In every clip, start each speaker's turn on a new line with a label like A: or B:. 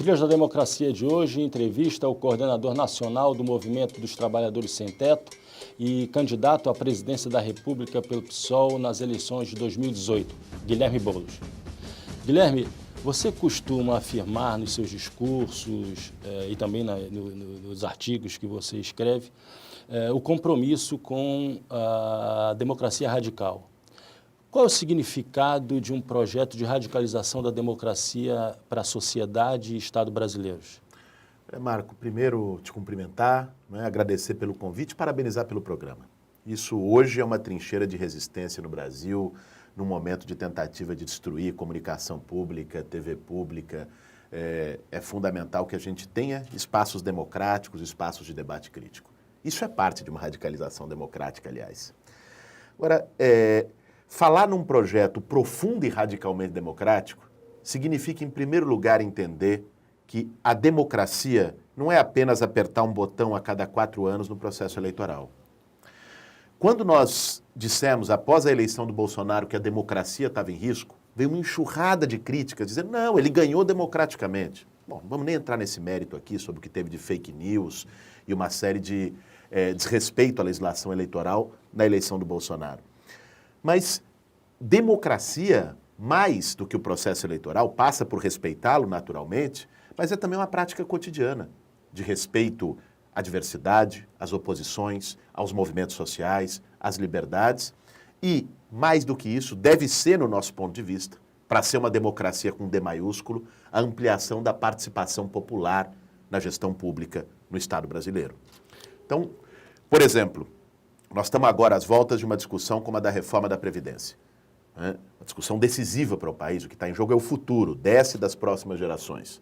A: Dias da Democracia de hoje, entrevista ao coordenador nacional do Movimento dos Trabalhadores Sem Teto e candidato à presidência da República pelo PSOL nas eleições de 2018, Guilherme Boulos. Guilherme, você costuma afirmar nos seus discursos e também nos artigos que você escreve o compromisso com a democracia radical. Qual é o significado de um projeto de radicalização da democracia para a sociedade e Estado brasileiros?
B: Marco, primeiro te cumprimentar, agradecer pelo convite e parabenizar pelo programa. Isso hoje é uma trincheira de resistência no Brasil, num momento de tentativa de destruir comunicação pública, TV pública. É fundamental que a gente tenha espaços democráticos, espaços de debate crítico. Isso é parte de uma radicalização democrática, aliás. Agora, falar num projeto profundo e radicalmente democrático significa, em primeiro lugar, entender que a democracia não é apenas apertar um botão a cada 4 anos no processo eleitoral. Quando nós dissemos, após a eleição do Bolsonaro, que a democracia estava em risco, veio uma enxurrada de críticas dizendo, não, ele ganhou democraticamente. Bom, não vamos nem entrar nesse mérito aqui sobre o que teve de fake news e uma série de desrespeito à legislação eleitoral na eleição do Bolsonaro. Mas democracia, mais do que o processo eleitoral, passa por respeitá-lo naturalmente, mas é também uma prática cotidiana de respeito à diversidade, às oposições, aos movimentos sociais, às liberdades. E, mais do que isso, deve ser, no nosso ponto de vista, para ser uma democracia com D maiúsculo, a ampliação da participação popular na gestão pública no Estado brasileiro. Então, por exemplo, nós estamos agora às voltas de uma discussão como a da reforma da Previdência. Uma discussão decisiva para o país. O que está em jogo é o futuro, das próximas gerações.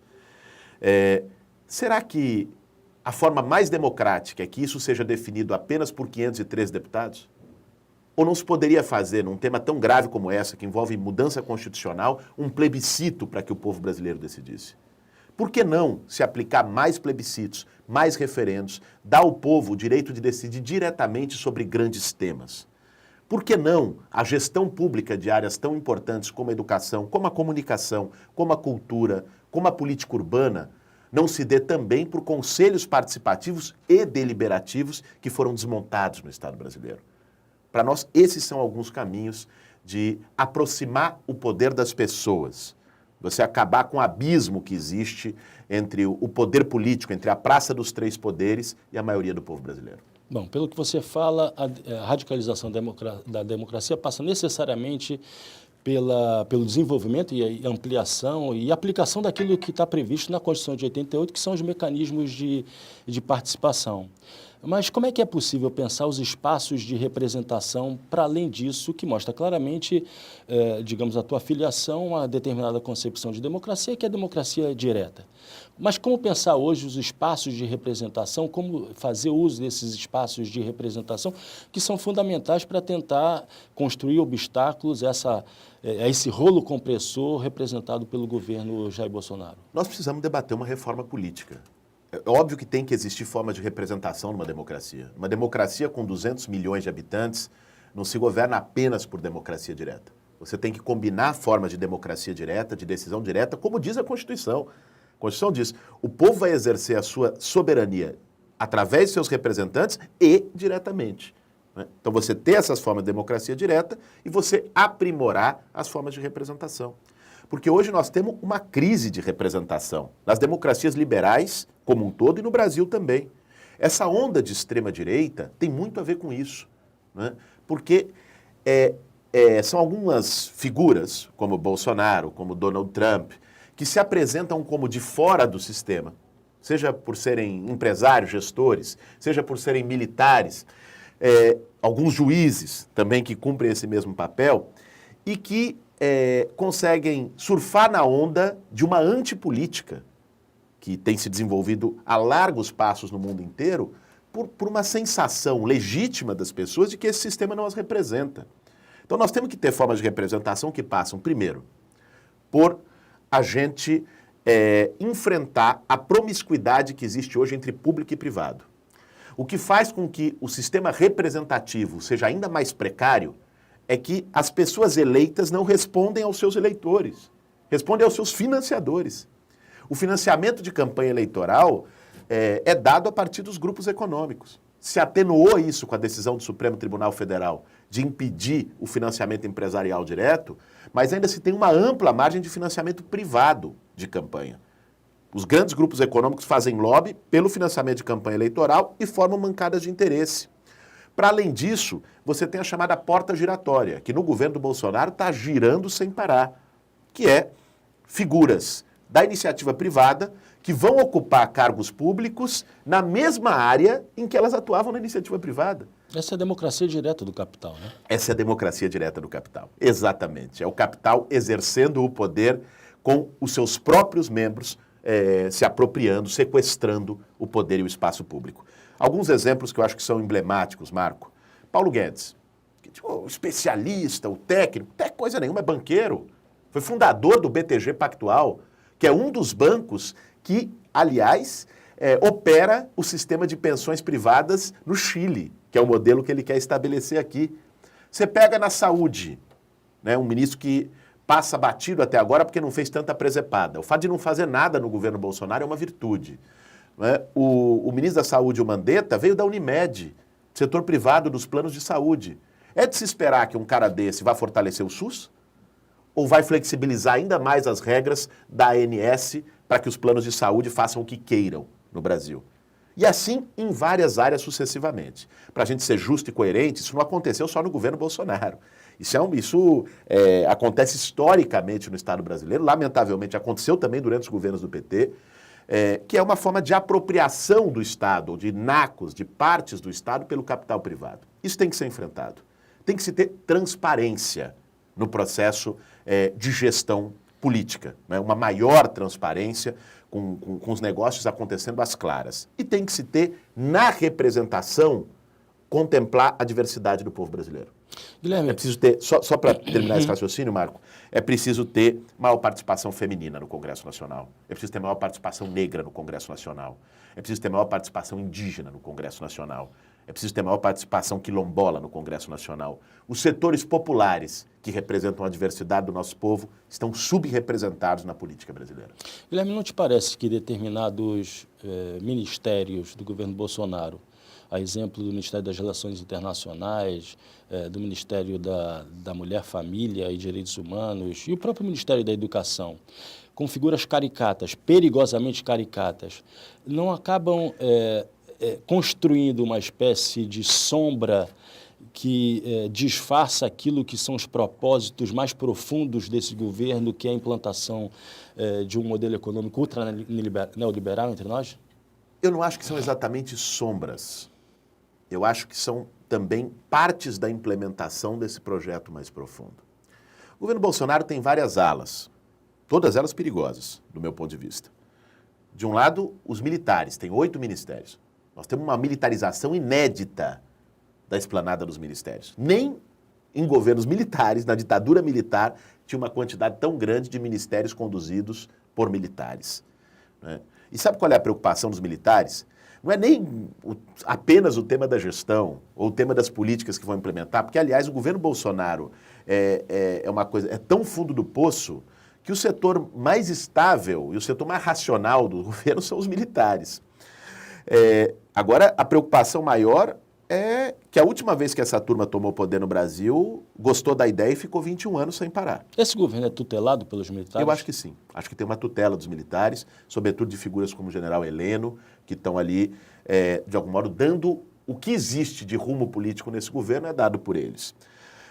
B: Será que a forma mais democrática é que isso seja definido apenas por 513 deputados? Ou não se poderia fazer, num tema tão grave como essa, que envolve mudança constitucional, um plebiscito para que o povo brasileiro decidisse? Por que não se aplicar mais plebiscitos, mais referendos, dar ao povo o direito de decidir diretamente sobre grandes temas? Por que não a gestão pública de áreas tão importantes como a educação, como a comunicação, como a cultura, como a política urbana, não se dê também por conselhos participativos e deliberativos que foram desmontados no Estado brasileiro? Para nós, esses são alguns caminhos de aproximar o poder das pessoas. Você acabar com o abismo que existe entre o poder político, entre a praça dos 3 poderes e a maioria do povo brasileiro.
A: Bom, pelo que você fala, a radicalização da democracia passa necessariamente pelo desenvolvimento e ampliação e aplicação daquilo que está previsto na Constituição de 88, que são os mecanismos de participação. Mas como é que é possível pensar os espaços de representação para além disso, que mostra claramente, digamos, a tua filiação a determinada concepção de democracia, que é a democracia direta? Mas como pensar hoje os espaços de representação, como fazer uso desses espaços de representação, que são fundamentais para tentar construir obstáculos a esse rolo compressor representado pelo governo Jair Bolsonaro?
B: Nós precisamos debater uma reforma política. É óbvio que tem que existir formas de representação numa democracia. Uma democracia com 200 milhões de habitantes não se governa apenas por democracia direta. Você tem que combinar formas de democracia direta, de decisão direta, como diz a Constituição. A Constituição diz, o povo vai exercer a sua soberania através de seus representantes e diretamente. Então você ter essas formas de democracia direta e você aprimorar as formas de representação. Porque hoje nós temos uma crise de representação nas democracias liberais como um todo e no Brasil também. Essa onda de extrema-direita tem muito a ver com isso, porque são algumas figuras, como Bolsonaro, como Donald Trump, que se apresentam como de fora do sistema, seja por serem empresários, gestores, seja por serem militares, alguns juízes também que cumprem esse mesmo papel, e que conseguem surfar na onda de uma antipolítica que tem se desenvolvido a largos passos no mundo inteiro por uma sensação legítima das pessoas de que esse sistema não as representa. Então nós temos que ter formas de representação que passam, primeiro, por a gente enfrentar a promiscuidade que existe hoje entre público e privado. O que faz com que o sistema representativo seja ainda mais precário é que as pessoas eleitas não respondem aos seus eleitores, respondem aos seus financiadores. O financiamento de campanha eleitoral é dado a partir dos grupos econômicos. Se atenuou isso com a decisão do Supremo Tribunal Federal de impedir o financiamento empresarial direto, mas ainda se tem uma ampla margem de financiamento privado de campanha. Os grandes grupos econômicos fazem lobby pelo financiamento de campanha eleitoral e formam bancadas de interesse. Para além disso, você tem a chamada porta giratória, que no governo do Bolsonaro está girando sem parar, que é figuras da iniciativa privada que vão ocupar cargos públicos na mesma área em que elas atuavam na iniciativa privada.
A: Essa é a democracia direta do capital, né?
B: Essa é a democracia direta do capital. Exatamente. É o capital exercendo o poder com os seus próprios membros, se apropriando, sequestrando o poder e o espaço público. Alguns exemplos que eu acho que são emblemáticos, Marco. Paulo Guedes, o especialista, o técnico, até coisa nenhuma, é banqueiro. Foi fundador do BTG Pactual, que é um dos bancos que, aliás, opera o sistema de pensões privadas no Chile, que é o modelo que ele quer estabelecer aqui. Você pega na saúde, né, um ministro que passa batido até agora porque não fez tanta presepada. O fato de não fazer nada no governo Bolsonaro é uma virtude. Né? O ministro da Saúde, o Mandetta, veio da Unimed, setor privado dos planos de saúde. É de se esperar que um cara desse vá fortalecer o SUS? Ou vai flexibilizar ainda mais as regras da ANS para que os planos de saúde façam o que queiram no Brasil? E assim em várias áreas sucessivamente. Para a gente ser justo e coerente, isso não aconteceu só no governo Bolsonaro. Isso acontece historicamente no Estado brasileiro, lamentavelmente aconteceu também durante os governos do PT, que é uma forma de apropriação do Estado, ou de nacos, de partes do Estado pelo capital privado. Isso tem que ser enfrentado. Tem que se ter transparência no processo de gestão política, né? Uma maior transparência com os negócios acontecendo às claras. E tem que se ter, na representação, contemplar a diversidade do povo brasileiro.
A: Guilherme,
B: É preciso ter, só para terminar esse raciocínio, Marco, é preciso ter maior participação feminina no Congresso Nacional. É preciso ter maior participação negra no Congresso Nacional. É preciso ter maior participação indígena no Congresso Nacional. É preciso ter maior participação quilombola no Congresso Nacional. Os setores populares que representam a diversidade do nosso povo estão subrepresentados na política brasileira.
A: Guilherme, não te parece que determinados ministérios do governo Bolsonaro, a exemplo do Ministério das Relações Internacionais, do Ministério da Mulher, Família e Direitos Humanos e o próprio Ministério da Educação, com figuras caricatas, perigosamente caricatas, não acabam construindo uma espécie de sombra que disfarça aquilo que são os propósitos mais profundos desse governo, que é a implantação de um modelo econômico ultra-neoliberal entre nós?
B: Eu não acho que são exatamente sombras. Eu acho que são também partes da implementação desse projeto mais profundo. O governo Bolsonaro tem várias alas, todas elas perigosas, do meu ponto de vista. De um lado, os militares, tem 8 ministérios. Nós temos uma militarização inédita da esplanada dos ministérios. Nem em governos militares, na ditadura militar, tinha uma quantidade tão grande de ministérios conduzidos por militares, né? E sabe qual é a preocupação dos militares? Não é nem apenas o tema da gestão ou o tema das políticas que vão implementar, porque, aliás, o governo Bolsonaro é uma coisa, é tão fundo do poço que o setor mais estável e o setor mais racional do governo são os militares. Agora, a preocupação maior é que a última vez que essa turma tomou poder no Brasil, gostou da ideia e ficou 21 anos sem parar.
A: Esse governo é tutelado pelos militares?
B: Eu acho que sim. Acho que tem uma tutela dos militares, sobretudo de figuras como o general Heleno, que estão ali, de algum modo, dando o que existe de rumo político nesse governo é dado por eles.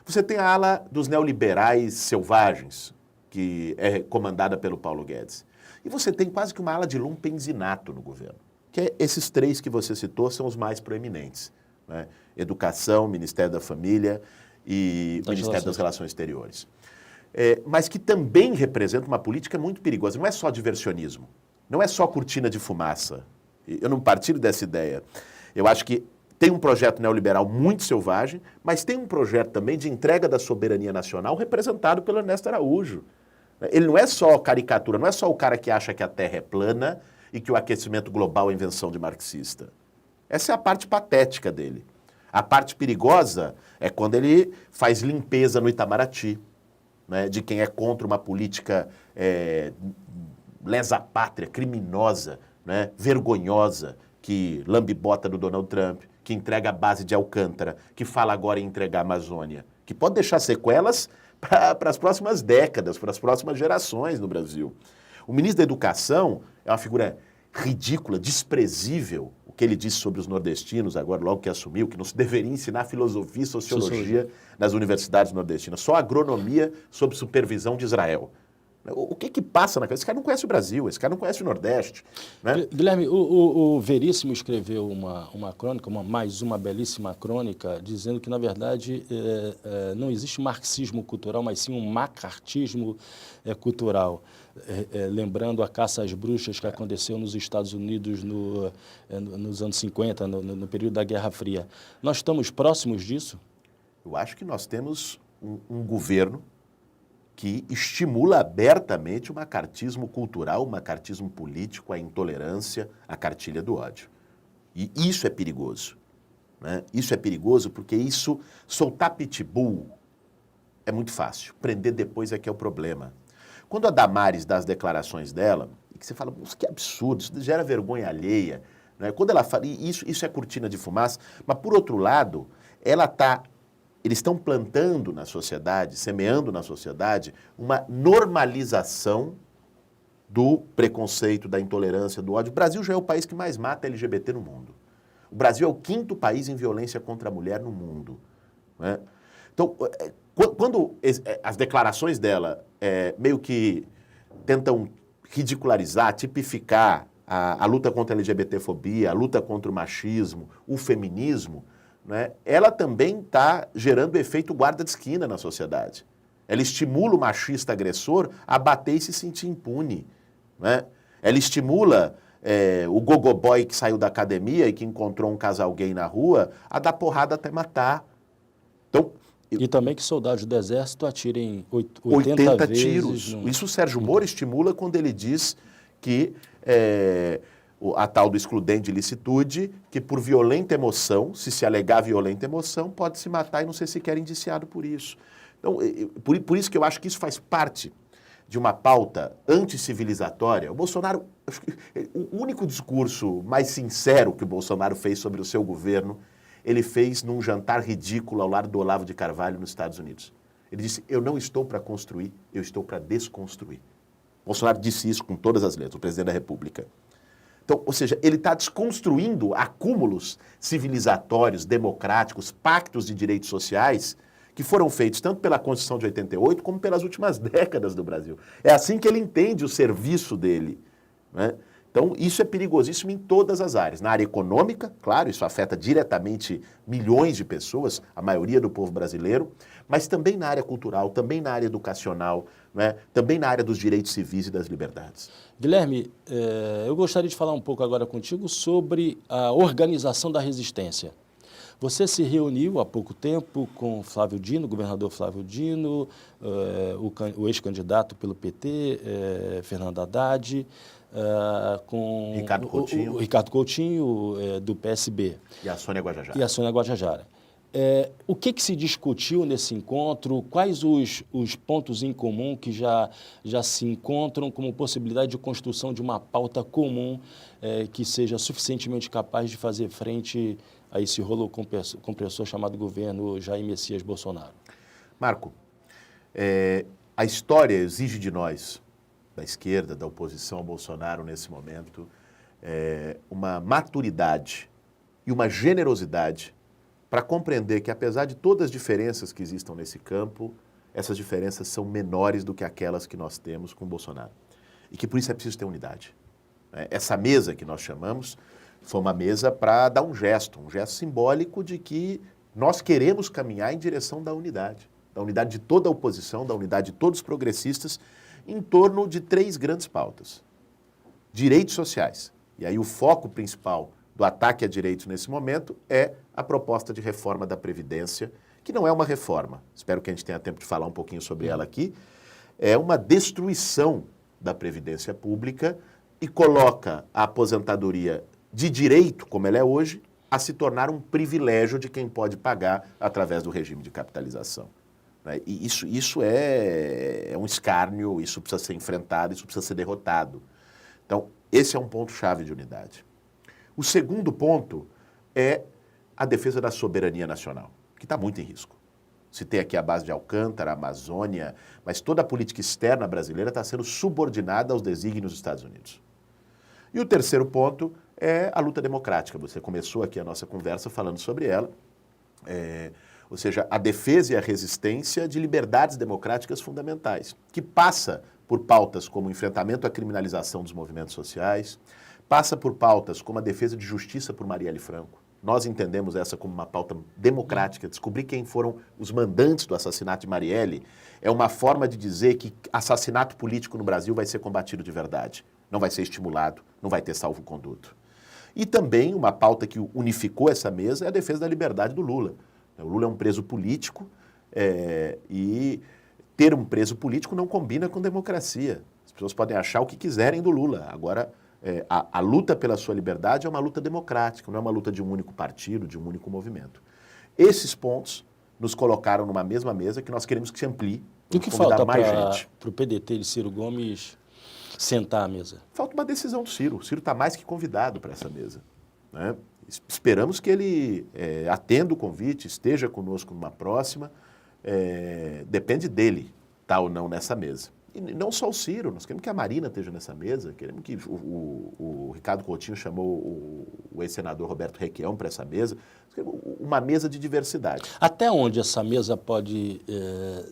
B: Você tem a ala dos neoliberais selvagens, que é comandada pelo Paulo Guedes. E você tem quase que uma ala de lumpenzinato no governo, que esses 3 que você citou são os mais proeminentes, né? Educação, Ministério da Família e Ministério das Relações Exteriores. Mas que também representa uma política muito perigosa. Não é só diversionismo, não é só cortina de fumaça. Eu não partilho dessa ideia. Eu acho que tem um projeto neoliberal muito selvagem, mas tem um projeto também de entrega da soberania nacional representado pelo Ernesto Araújo. Ele não é só caricatura, não é só o cara que acha que a Terra é plana e que o aquecimento global é invenção de marxista. Essa é a parte patética dele. A parte perigosa é quando ele faz limpeza no Itamaraty, né, de quem é contra uma política lesa-pátria, criminosa, né, vergonhosa, que lambe-bota do Donald Trump, que entrega a base de Alcântara, que fala agora em entregar a Amazônia, que pode deixar sequelas para as próximas décadas, para as próximas gerações no Brasil. O ministro da Educação é uma figura ridícula, desprezível, o que ele disse sobre os nordestinos, agora logo que assumiu, que não se deveria ensinar filosofia e sociologia nas universidades nordestinas, só agronomia sob supervisão de Israel. O que passa na cabeça? Esse cara não conhece o Brasil, esse cara não conhece o Nordeste. Né?
A: Guilherme, o Veríssimo escreveu uma crônica, mais uma belíssima crônica, dizendo que, na verdade, não existe marxismo cultural, mas sim um macartismo cultural. Lembrando a caça às bruxas que aconteceu nos Estados Unidos nos anos 50, no período da Guerra Fria. Nós estamos próximos disso?
B: Eu acho que nós temos um governo que estimula abertamente o macartismo cultural, o macartismo político, a intolerância, a cartilha do ódio. E isso é perigoso. Né? Isso é perigoso porque soltar pitbull é muito fácil. Prender depois é que é o problema. Quando a Damares dá as declarações dela, e que você fala, que absurdo, isso gera vergonha alheia. Né? Quando ela fala, isso é cortina de fumaça, mas por outro lado, eles estão plantando na sociedade, semeando na sociedade, uma normalização do preconceito, da intolerância, do ódio. O Brasil já é o país que mais mata LGBT no mundo. O Brasil é o 5º país em violência contra a mulher no mundo. Né? Então, quando as declarações dela meio que tentam ridicularizar, tipificar a luta contra a LGBTfobia, a luta contra o machismo, o feminismo, né, ela também está gerando efeito guarda de esquina na sociedade. Ela estimula o machista agressor a bater e se sentir impune. Né? Ela estimula o gogoboy que saiu da academia e que encontrou um casal gay na rua a dar porrada até matar. Então,
A: e também que soldados do exército atirem 80
B: tiros. Isso o Sérgio Moro estimula quando ele diz que a tal do excludente de licitude, que por violenta emoção, se alegar violenta emoção, pode se matar e não ser sequer indiciado por isso. Então, por isso que eu acho que isso faz parte de uma pauta anticivilizatória. O Bolsonaro, o único discurso mais sincero que o Bolsonaro fez sobre o seu governo, ele fez num jantar ridículo ao lado do Olavo de Carvalho nos Estados Unidos. Ele disse, eu não estou para construir, eu estou para desconstruir. O Bolsonaro disse isso com todas as letras, o presidente da República. Então, ou seja, ele está desconstruindo acúmulos civilizatórios, democráticos, pactos de direitos sociais que foram feitos tanto pela Constituição de 88 como pelas últimas décadas do Brasil. É assim que ele entende o serviço dele. Né? Então, isso é perigosíssimo em todas as áreas. Na área econômica, claro, isso afeta diretamente milhões de pessoas, a maioria do povo brasileiro, mas também na área cultural, também na área educacional, né? Também na área dos direitos civis e das liberdades.
A: Guilherme, eu gostaria de falar um pouco agora contigo sobre a organização da resistência. Você se reuniu há pouco tempo com Flávio Dino, o governador Flávio Dino, o ex-candidato pelo PT, Fernando Haddad, com o Ricardo Coutinho, do PSB.
B: E a Sônia Guajajara.
A: E a Sônia Guajajara. O que se discutiu nesse encontro? Quais os pontos em comum que já se encontram como possibilidade de construção de uma pauta comum que seja suficientemente capaz de fazer frente a esse rolo compressor chamado governo Jair Messias Bolsonaro?
B: Marco, a história exige de nós, da esquerda, da oposição ao Bolsonaro nesse momento, uma maturidade e uma generosidade para compreender que, apesar de todas as diferenças que existam nesse campo, essas diferenças são menores do que aquelas que nós temos com o Bolsonaro. E que por isso é preciso ter unidade. Essa mesa que nós chamamos foi uma mesa para dar um gesto simbólico de que nós queremos caminhar em direção da unidade de toda a oposição, da unidade de todos os progressistas, em torno de 3 grandes pautas. Direitos sociais. E aí o foco principal do ataque a direitos nesse momento é a proposta de reforma da Previdência, que não é uma reforma, espero que a gente tenha tempo de falar um pouquinho sobre ela aqui, é uma destruição da Previdência Pública e coloca a aposentadoria de direito, como ela é hoje, a se tornar um privilégio de quem pode pagar através do regime de capitalização. E isso é um escárnio, isso precisa ser enfrentado, isso precisa ser derrotado. Então, esse é um ponto-chave de unidade. O segundo ponto é a defesa da soberania nacional, que está muito em risco. Citei aqui a base de Alcântara, a Amazônia, mas toda a política externa brasileira está sendo subordinada aos desígnios dos Estados Unidos. E o terceiro ponto é a luta democrática. Você começou aqui a nossa conversa falando sobre ela. Ou seja, a defesa e a resistência de liberdades democráticas fundamentais, que passa por pautas como o enfrentamento à criminalização dos movimentos sociais, passa por pautas como a defesa de justiça por Marielle Franco. Nós entendemos essa como uma pauta democrática. Descobrir quem foram os mandantes do assassinato de Marielle é uma forma de dizer que assassinato político no Brasil vai ser combatido de verdade. Não vai ser estimulado, não vai ter salvo-conduto. E também uma pauta que unificou essa mesa é a defesa da liberdade do Lula. O Lula é um preso político e ter um preso político não combina com democracia. As pessoas podem achar o que quiserem do Lula. Agora, a luta pela sua liberdade é uma luta democrática, não é uma luta de um único partido, de um único movimento. Esses pontos nos colocaram numa mesma mesa que nós queremos que se amplie.
A: E o que falta para o PDT de Ciro Gomes sentar à mesa?
B: Falta uma decisão do Ciro. O Ciro está mais que convidado para essa mesa, né? Esperamos que ele atenda o convite, esteja conosco numa próxima. Depende dele estar ou não nessa mesa. E não só o Ciro, nós queremos que a Marina esteja nessa mesa, queremos que o Ricardo Coutinho chamou o ex-senador Roberto Requião para essa mesa. Nós queremos uma mesa de diversidade.
A: Até onde essa mesa pode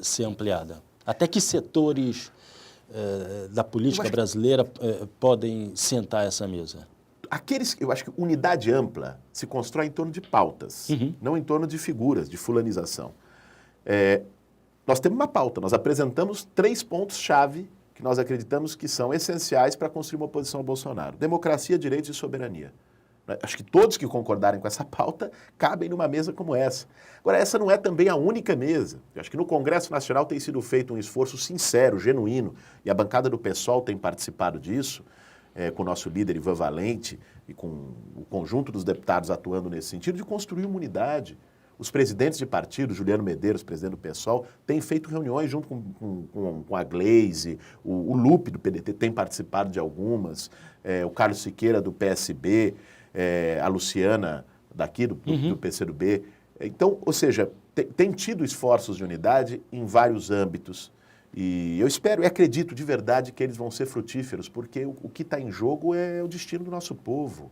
A: ser ampliada? Até que setores da política brasileira podem sentar essa mesa?
B: Eu acho que unidade ampla se constrói em torno de pautas, não em torno de figuras, de fulanização. Nós temos uma pauta, nós apresentamos 3 pontos-chave que nós acreditamos que são essenciais para construir uma oposição ao Bolsonaro. Democracia, direitos e soberania. Acho que todos que concordarem com essa pauta cabem numa mesa como essa. Agora, essa não é também a única mesa. Eu acho que no Congresso Nacional tem sido feito um esforço sincero, genuíno, e a bancada do PSOL tem participado disso, com o nosso líder Ivan Valente e com o conjunto dos deputados atuando nesse sentido, de construir uma unidade. Os presidentes de partido, Juliano Medeiros, presidente do PSOL, têm feito reuniões junto com a Gleisi, o Lupe do PDT tem participado de algumas, o Carlos Siqueira do PSB, a Luciana daqui do PCdoB. Então, ou seja, tem tido esforços de unidade em vários âmbitos. E eu espero e acredito de verdade que eles vão ser frutíferos, porque o que está em jogo é o destino do nosso povo.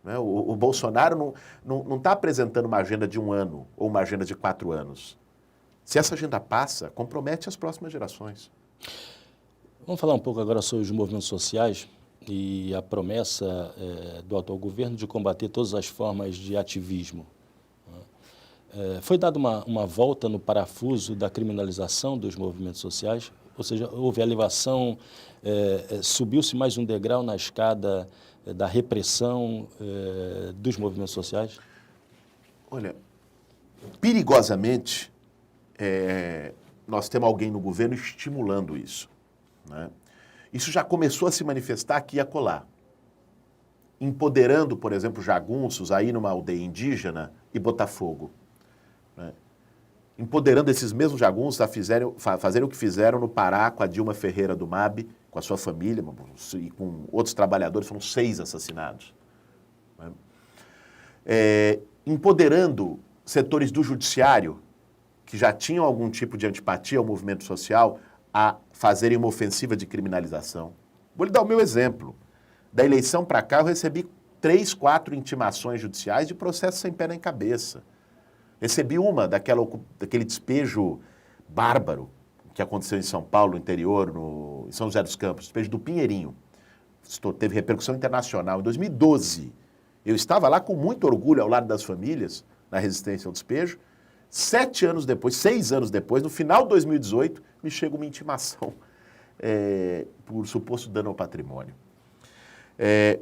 B: Né? O Bolsonaro não está apresentando uma agenda de 1 ano ou uma agenda de 4 anos. Se essa agenda passa, compromete as próximas gerações.
A: Vamos falar um pouco agora sobre os movimentos sociais e a promessa do atual governo de combater todas as formas de ativismo. Foi dada uma volta no parafuso da criminalização dos movimentos sociais, ou seja, houve elevação, subiu-se mais um degrau na escada da repressão dos movimentos sociais?
B: Olha, perigosamente, nós temos alguém no governo estimulando isso, né? Isso já começou a se manifestar aqui e acolá, empoderando, por exemplo, jagunços aí numa aldeia indígena e Botafogo. Né? Empoderando esses mesmos jagunços a fazerem o que fizeram no Pará com a Dilma Ferreira do MAB, com a sua família e com outros trabalhadores, foram 6 assassinados. Né? Empoderando setores do judiciário que já tinham algum tipo de antipatia ao movimento social a fazerem uma ofensiva de criminalização. Vou lhe dar o meu exemplo. Da eleição para cá eu recebi 3, 4 intimações judiciais de processo sem pé nem cabeça. Recebi uma daquele despejo bárbaro que aconteceu em São Paulo, no interior, em São José dos Campos, despejo do Pinheirinho. Teve repercussão internacional. Em 2012, eu estava lá com muito orgulho ao lado das famílias, na resistência ao despejo. 6 anos depois, no final de 2018, me chega uma intimação por suposto dano ao patrimônio.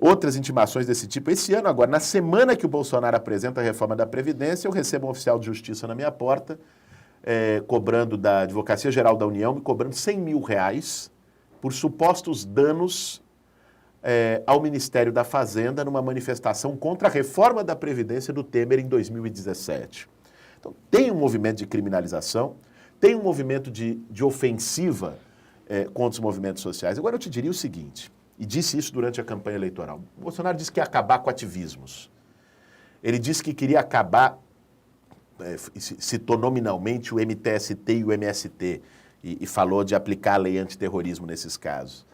B: Outras intimações desse tipo. Esse ano agora, na semana que o Bolsonaro apresenta a reforma da Previdência, eu recebo um oficial de justiça na minha porta, cobrando da Advocacia Geral da União, me cobrando R$100 mil por supostos danos ao Ministério da Fazenda numa manifestação contra a reforma da Previdência do Temer em 2017. Então, tem um movimento de criminalização, tem um movimento de ofensiva contra os movimentos sociais. Agora, eu te diria o seguinte, e disse isso durante a campanha eleitoral. O Bolsonaro disse que ia acabar com ativismos. Ele disse que queria acabar, citou nominalmente o MTST e o MST, e falou de aplicar a lei antiterrorismo nesses casos.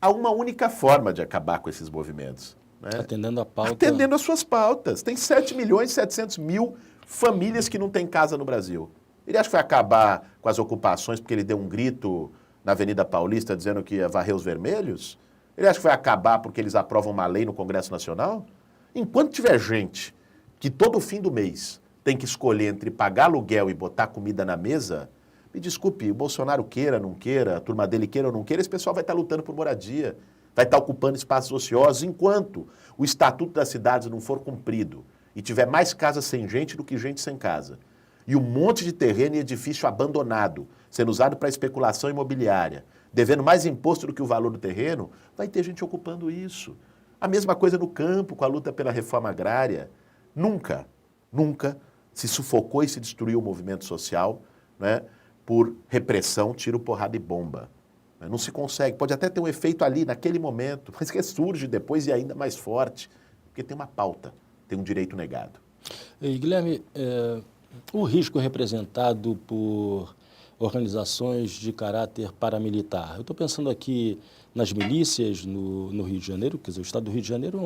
B: Há uma única forma de acabar com esses movimentos. Né?
A: Atendendo a pauta.
B: Atendendo às suas pautas. Tem 7.700.000 famílias que não têm casa no Brasil. Ele acha que vai acabar com as ocupações porque ele deu um grito na Avenida Paulista dizendo que ia varrer os vermelhos? Ele acha que vai acabar porque eles aprovam uma lei no Congresso Nacional? Enquanto tiver gente que todo fim do mês tem que escolher entre pagar aluguel e botar comida na mesa, me desculpe, o Bolsonaro queira, não queira, a turma dele queira ou não queira, esse pessoal vai estar lutando por moradia, vai estar ocupando espaços ociosos, enquanto o Estatuto das Cidades não for cumprido e tiver mais casas sem gente do que gente sem casa, e um monte de terreno e edifício abandonado, sendo usado para especulação imobiliária, devendo mais imposto do que o valor do terreno, vai ter gente ocupando isso. A mesma coisa no campo, com a luta pela reforma agrária. Nunca se sufocou e se destruiu o movimento social, né, por repressão, tiro, porrada e bomba. Não se consegue. Pode até ter um efeito ali, naquele momento, mas que surge depois e ainda mais forte, porque tem uma pauta, tem um direito negado.
A: E, Guilherme, o risco representado por organizações de caráter paramilitar. Eu estou pensando aqui nas milícias no Rio de Janeiro, quer dizer, o Estado do Rio de Janeiro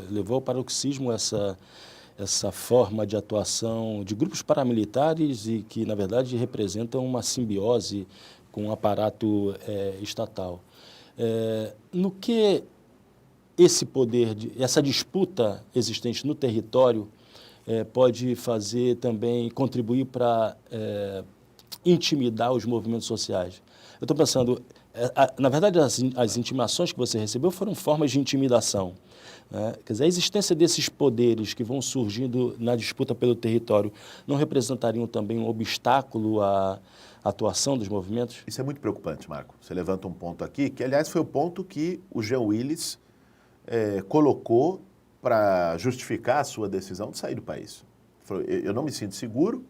A: levou ao paroxismo essa forma de atuação de grupos paramilitares e que, na verdade, representam uma simbiose com o aparato estatal. No que esse poder, essa disputa existente no território pode fazer também, contribuir para intimidar os movimentos sociais? Eu estou pensando, na verdade, as intimações que você recebeu foram formas de intimidação. Né? Quer dizer, a existência desses poderes que vão surgindo na disputa pelo território não representariam também um obstáculo à atuação dos movimentos?
B: Isso é muito preocupante, Marco. Você levanta um ponto aqui, que aliás foi o ponto que o Jean Willis colocou para justificar a sua decisão de sair do país. Ele falou, eu não me sinto seguro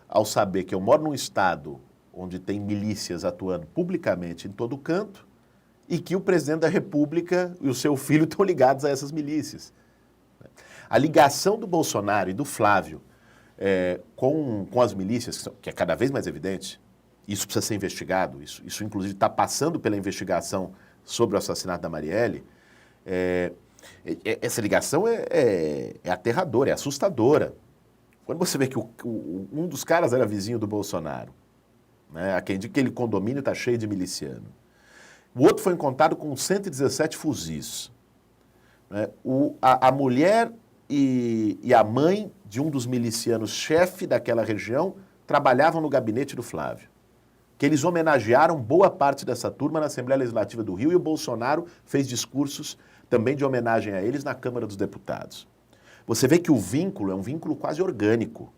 B: ao saber que eu moro num estado onde tem milícias atuando publicamente em todo canto, e que o presidente da República e o seu filho estão ligados a essas milícias. A ligação do Bolsonaro e do Flávio com as milícias, que é cada vez mais evidente, isso precisa ser investigado, isso inclusive está passando pela investigação sobre o assassinato da Marielle, essa ligação é aterradora, é assustadora. Quando você vê que um dos caras era vizinho do Bolsonaro, né, a quem diz que aquele condomínio está cheio de miliciano, o outro foi encontrado com 117 fuzis. Né? A mulher e a mãe de um dos milicianos chefe daquela região trabalhavam no gabinete do Flávio. Que eles homenagearam boa parte dessa turma na Assembleia Legislativa do Rio e o Bolsonaro fez discursos também de homenagem a eles na Câmara dos Deputados. Você vê que o vínculo é um vínculo quase orgânico.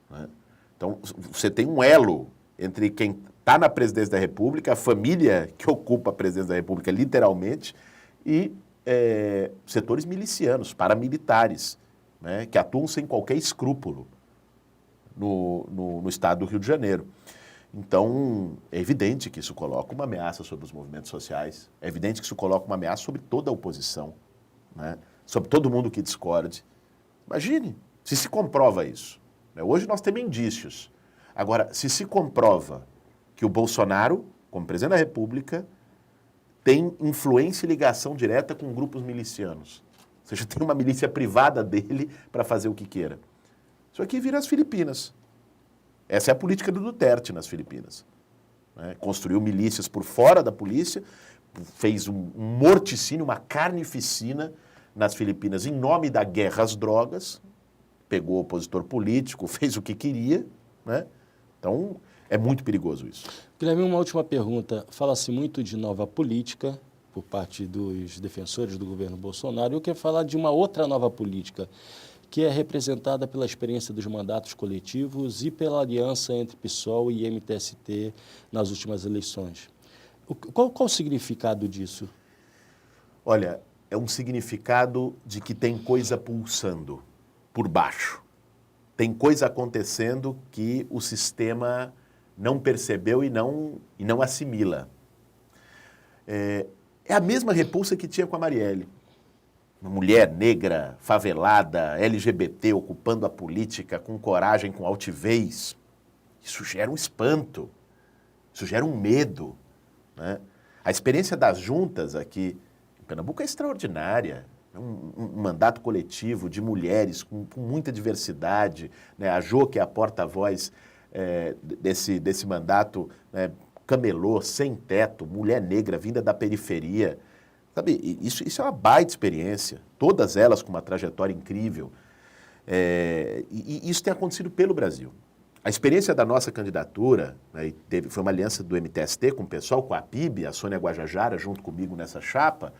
B: Né? Então, você tem um elo entre quem está na presidência da República, a família que ocupa a presidência da República, literalmente, e setores milicianos, paramilitares, né, que atuam sem qualquer escrúpulo no estado do Rio de Janeiro. Então, é evidente que isso coloca uma ameaça sobre os movimentos sociais, é evidente que isso coloca uma ameaça sobre toda a oposição, né, sobre todo mundo que discorde. Imagine, se comprova isso. Né? Hoje nós temos indícios. Agora, se comprova que o Bolsonaro, como presidente da República, tem influência e ligação direta com grupos milicianos. Ou seja, tem uma milícia privada dele para fazer o que queira. Isso aqui vira as Filipinas. Essa é a política do Duterte nas Filipinas. Né? Construiu milícias por fora da polícia, fez um morticínio, uma carnificina nas Filipinas em nome da guerra às drogas, pegou o opositor político, fez o que queria, né? Então, é muito perigoso isso.
A: Guilherme, uma última pergunta. Fala-se muito de nova política por parte dos defensores do governo Bolsonaro. Eu quero falar de uma outra nova política, que é representada pela experiência dos mandatos coletivos e pela aliança entre PSOL e MTST nas últimas eleições. Qual o significado disso?
B: Olha, é um significado de que tem coisa pulsando por baixo. Tem coisa acontecendo que o sistema não percebeu e não assimila. é a mesma repulsa que tinha com a Marielle. Uma mulher negra, favelada, LGBT, ocupando a política com coragem, com altivez. Isso gera um espanto, isso gera um medo, né? A experiência das juntas aqui em Pernambuco é extraordinária. Um mandato coletivo de mulheres com muita diversidade, né? A Jo, que é a porta-voz desse mandato, né? Camelô, sem teto, mulher negra, vinda da periferia. Sabe, isso é uma baita experiência, todas elas com uma trajetória incrível. E isso tem acontecido pelo Brasil. A experiência da nossa candidatura, né, foi uma aliança do MTST com o pessoal, com a PIB, a Sônia Guajajara, junto comigo nessa chapa,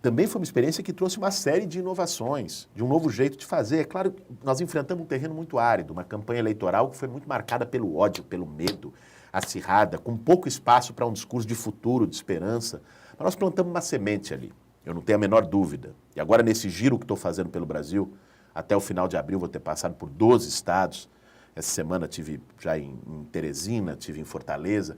B: também foi uma experiência que trouxe uma série de inovações, de um novo jeito de fazer. É claro, nós enfrentamos um terreno muito árido, uma campanha eleitoral que foi muito marcada pelo ódio, pelo medo, acirrada, com pouco espaço para um discurso de futuro, de esperança. Mas nós plantamos uma semente ali, eu não tenho a menor dúvida. E agora, nesse giro que estou fazendo pelo Brasil, até o final de abril vou ter passado por 12 estados. Essa semana tive já em Teresina, tive em Fortaleza.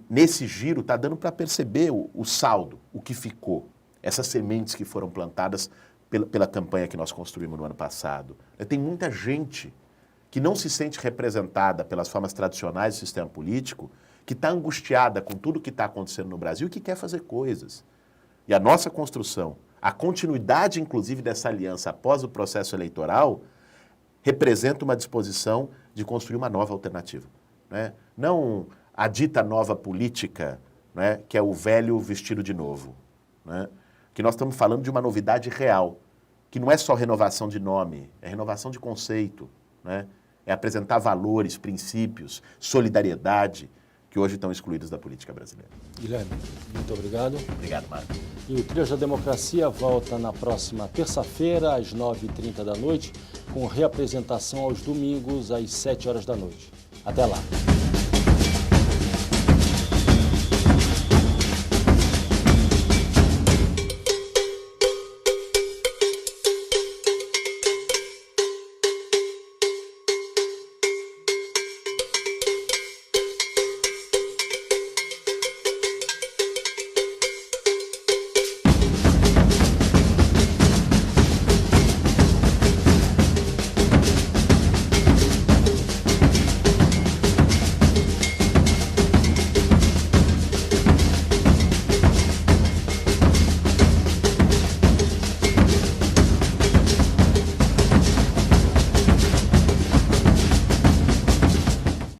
B: Nesse giro está dando para perceber o saldo, o que ficou. Essas sementes que foram plantadas pela campanha que nós construímos no ano passado. Tem muita gente que não se sente representada pelas formas tradicionais do sistema político, que está angustiada com tudo que está acontecendo no Brasil e que quer fazer coisas. E a nossa construção, a continuidade, inclusive, dessa aliança após o processo eleitoral, representa uma disposição de construir uma nova alternativa, né? Não a dita nova política, né, que é o velho vestido de novo, né? Que nós estamos falando de uma novidade real, que não é só renovação de nome, é renovação de conceito, né? É apresentar valores, princípios, solidariedade, que hoje estão excluídos da política brasileira.
A: Guilherme, muito obrigado.
B: Obrigado, Marco.
A: E o Trilhas da Democracia volta na próxima terça-feira, às 9h30 da noite, com reapresentação aos domingos, às 7 horas da noite. Até lá.